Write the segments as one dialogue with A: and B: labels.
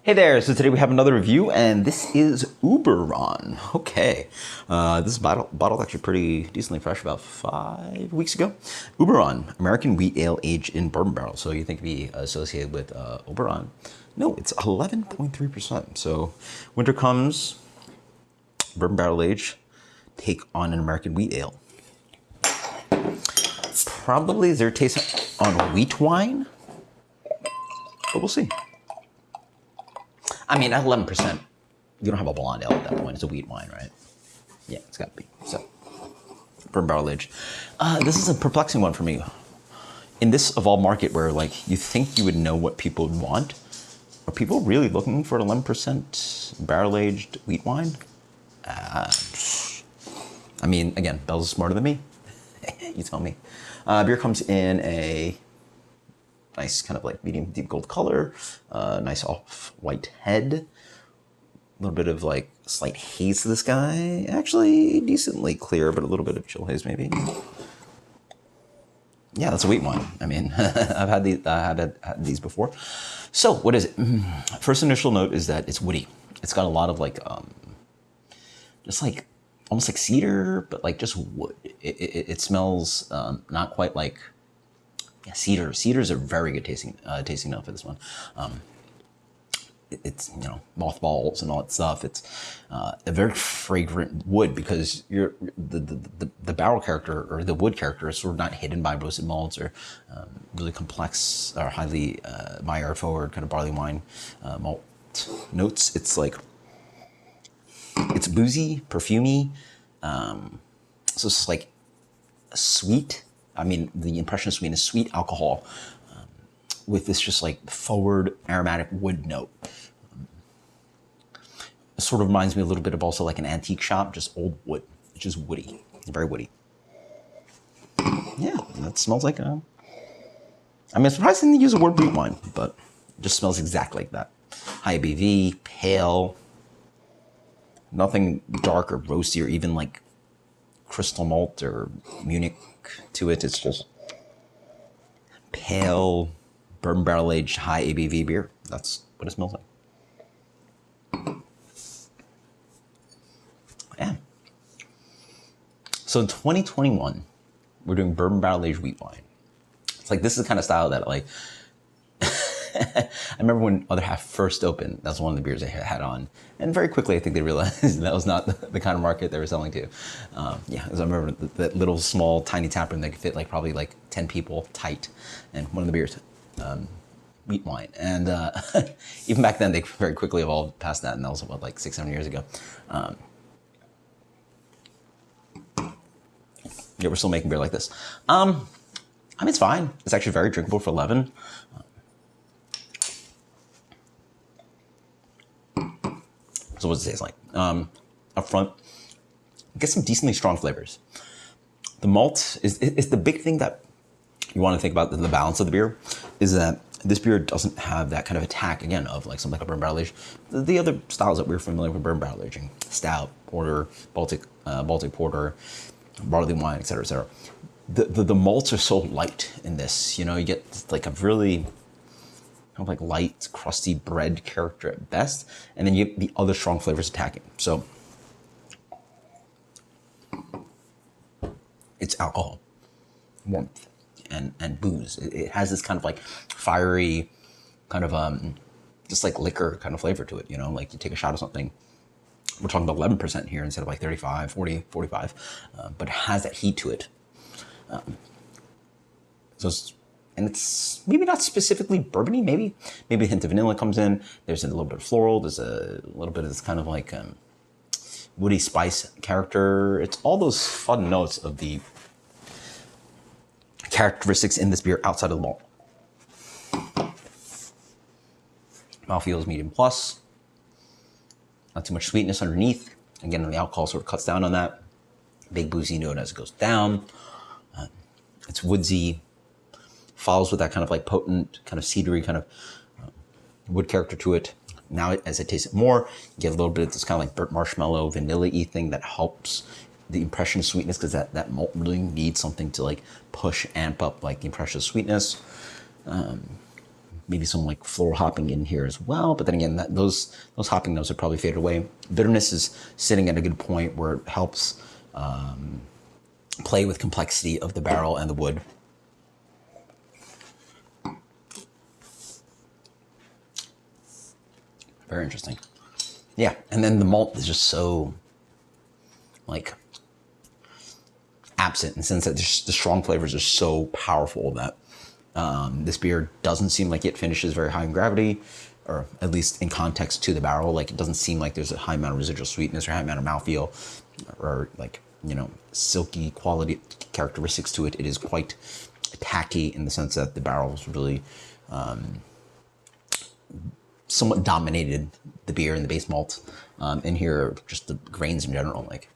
A: Hey there, so today we have another review, and this is Uberon. Okay, this bottle's actually pretty decently fresh, about 5 weeks ago. Uberon, American wheat ale aged in bourbon barrel. So you think it'd be associated with Oberon? No, it's 11.3%. So winter comes, bourbon barrel age, take on an American wheat ale. Probably is there a taste on wheat wine? But we'll see. I mean, at 11%, you don't have a blonde ale at that point. It's a wheat wine, right? Yeah, it's got to be. So, bourbon barrel aged. This is a perplexing one for me. In this evolved market where, like, you think you would know what people would want, are people really looking for an 11% barrel aged wheat wine? I mean, again, Bell's smarter than me. You tell me. Beer comes in a nice kind of like medium deep gold color, nice off-white head, a little bit of like slight haze to this guy. Actually decently clear, but a little bit of chill haze maybe. Yeah, that's a wheat wine. I mean, I've had these before. So what is it? First initial note is that it's woody. It's got a lot of like, just like almost like cedar, but like just wood. It smells not quite like. Yeah, cedar. Cedars are very good tasting note for this one. It's mothballs and all that stuff. It's a very fragrant wood because the barrel character or the wood character is sort of not hidden by roasted malts or really complex or highly Maillard forward kind of barley wine malt notes. It's like it's boozy, perfumey. So it's like sweet. I mean, the impression of sweetness, sweet alcohol with this just like forward aromatic wood note. It sort of reminds me a little bit of also like an antique shop, just old wood. It's just woody, very woody. Yeah, that smells like a. I mean, it's surprising they use the word wheat wine, but it just smells exactly like that. High ABV, pale, nothing dark or roasty or even like crystal malt or Munich to it. It's just pale, bourbon barrel aged, high ABV beer. That's what it smells like. Yeah. So in 2021, we're doing bourbon barrel aged wheat wine. It's like this is the kind of style that like. I remember when Other Half first opened, that's one of the beers they had on. And very quickly, I think they realized that was not the kind of market they were selling to. Yeah, because I remember that little small tiny tap room that could fit like probably like 10 people tight. And one of the beers, wheat wine. And even back then, they very quickly evolved past that. And that was about like 6-7 years ago. Yeah, we're still making beer like this. I mean, it's fine. It's actually very drinkable for 11. So what does it taste like? Up front, get some decently strong flavors. The malt is the big thing that you want to think about the balance of the beer, is that this beer doesn't have that kind of attack, again, of like something like a bourbon barrel age. The other styles that we're familiar with bourbon barrel aging, stout, porter, Baltic porter, barley wine, et cetera, et cetera. The malts are so light in this, you get like a really kind of like light, crusty bread character at best, and then you get the other strong flavors attacking. So it's alcohol, warmth, and booze. It has this kind of like fiery, kind of just like liquor kind of flavor to it. Like you take a shot of something. We're talking about 11% here instead of like 35, 40, 45, but it has that heat to it. And it's maybe not specifically bourbony, maybe a hint of vanilla comes in. There's a little bit of floral. There's a little bit of this kind of like woody spice character. It's all those fun notes of the characteristics in this beer outside of the malt. Mouthfeel is medium plus. Not too much sweetness underneath. Again, the alcohol sort of cuts down on that. Big boozy note as it goes down. It's woodsy. Follows with that kind of like potent, kind of cedary, kind of wood character to it. Now, as I taste it more, you get a little bit of this kind of like burnt marshmallow, vanilla-y thing that helps the impression of sweetness, because that malt really needs something to like push, amp up like the impression of sweetness. maybe some like floral hopping in here as well. But then again, those hopping notes would probably fade away. Bitterness is sitting at a good point where it helps play with complexity of the barrel and the wood. Very interesting. Yeah, and then the malt is just so like absent in the sense that the strong flavors are so powerful that this beer doesn't seem like it finishes very high in gravity, or at least in context to the barrel. Like it doesn't seem like there's a high amount of residual sweetness or high amount of mouthfeel or like, you know, silky quality characteristics to it. It is quite tacky in the sense that the barrel is really somewhat dominated the beer and the base malt. In here, just the grains in general, like.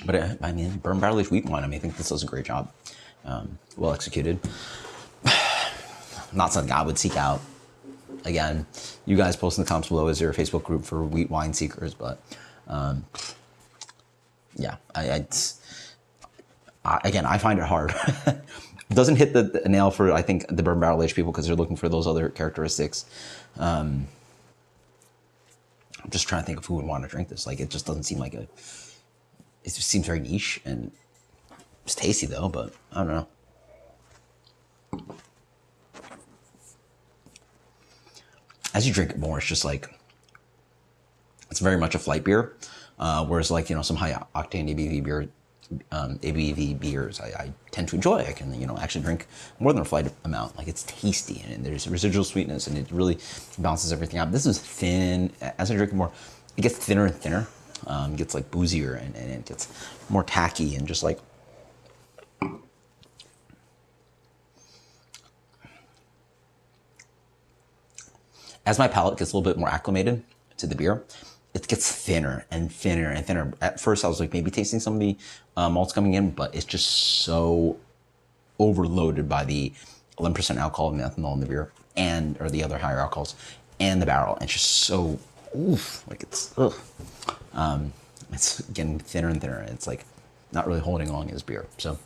A: But I mean, bourbon barrel aged wheat wine, I mean, I think this does a great job. Well executed. Not something I would seek out. Again, you guys post in the comments below, is there a Facebook group for wheat wine seekers? But yeah, again, I find it hard. It doesn't hit the nail for, I think, the bourbon barrel aged people because they're looking for those other characteristics. I'm just trying to think of who would want to drink this. Like, it just doesn't seem like it just seems very niche, and it's tasty though, but I don't know. As you drink it more, it's just like, it's very much a flight beer. Whereas like, you know, some high octane ABV beers I tend to enjoy. I can, you know, actually drink more than a flight amount. Like, it's tasty and there's residual sweetness and it really balances everything out. This is thin. As I drink it more, it gets thinner and thinner. It gets like boozier and it gets more tacky and just like, as my palate gets a little bit more acclimated to the beer, it gets thinner and thinner and thinner. At first I was like maybe tasting some of the malts coming in, but it's just so overloaded by the 11% alcohol and ethanol in the beer or the other higher alcohols and the barrel. And it's just so, oof, like it's, ugh. It's getting thinner and thinner. It's like not really holding on in this beer. So,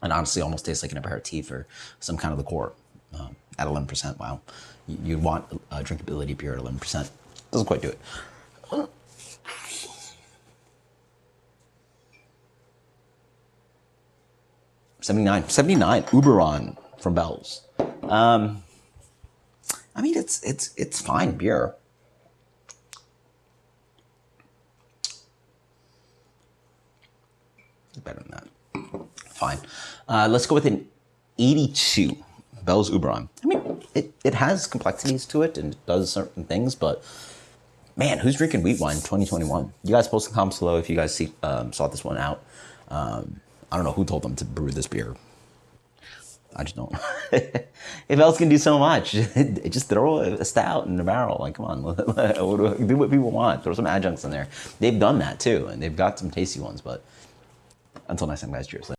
A: and honestly almost tastes like an aperitif or some kind of liqueur at 11%. Wow. You'd want a drinkability beer at 11%. Doesn't quite do it. 79 Uberon from Bell's. I mean, it's fine beer. Better than that. Fine. Let's go with an 82 Bell's Uberon. I mean, it has complexities to it and it does certain things, but man, who's drinking wheat wine in 2021? You guys post in the comments below if you guys saw this one out. I don't know who told them to brew this beer. I just don't. If Bell's can do so much, just throw a stout in the barrel. Like, come on, do what people want. Throw some adjuncts in there. They've done that too, and they've got some tasty ones. But until next time, guys, cheers.